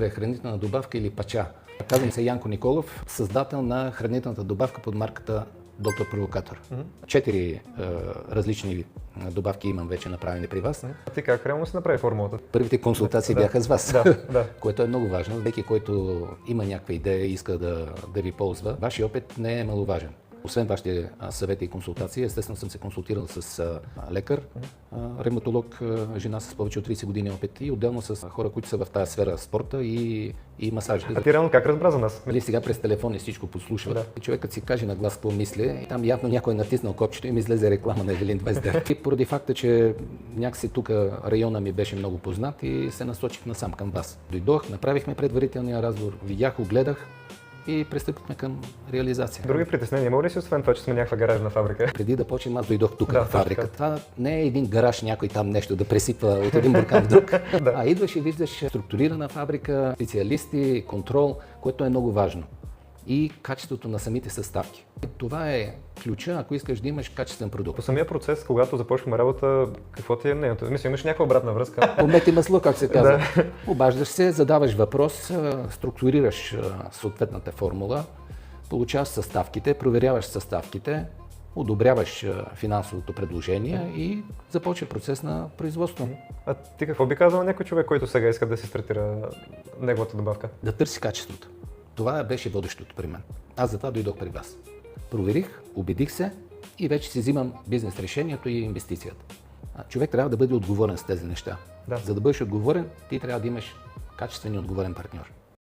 Хранителна добавка или пача. Казвам се Янко Николов, създател на хранителната добавка под марката Доктор Провокатор. 4 различни добавки имам вече направени при вас. А ти как реално си направи формулата? Първите консултации бяха с вас, Да. което е много важно. Всеки, който има някаква идея и иска да ви ползва, вашия опит не е маловажен. Освен вашите съвети и консултации, естествено съм се консултирал с лекар, ревматолог, жена с повече от 30 години опит и отделно с хора, които са в тази сфера спорта и масажите. А ти реално как разбра за нас? Сега през телефон и всичко подслушва. И човекът си каже на глас какво мисли, там явно някой е натиснал копчето и ми излезе реклама на Евелин 29. И поради факта, че някакси тук района ми беше много познат и се насочих насам към вас. Дойдох, направихме предварителния разговор, видях, огледах и пристъпихме към реализация. Други притеснения има ли си, освен това, че сме някаква гаражна фабрика? Преди да почнем, аз дойдох тук на фабриката. Това не е един гараж, някой там нещо да пресипва от един буркан в друг, а идваш и виждаш структурирана фабрика, специалисти, контрол, което е много важно. И качеството на самите съставки. Това е ключа, ако искаш да имаш качествен продукт. По самия процес, когато започваме работа, какво ти е мнението? Мисля, имаш някаква обратна връзка? Помет и масло, как се казва. Обаждаш се, задаваш въпрос, структурираш съответната формула, получаваш съставките, проверяваш съставките, одобряваш финансовото предложение и започва процес на производство. А ти какво би казал някой човек, който сега иска да си стартира неговата добавка? Да търси качеството. Това беше водещото при мен. Аз затова дойдох при вас. Проверих, убедих се и вече си взимам бизнес решението и инвестицията. Човек трябва да бъде отговорен с тези неща. За да бъдеш отговорен, ти трябва да имаш качествен и отговорен партньор.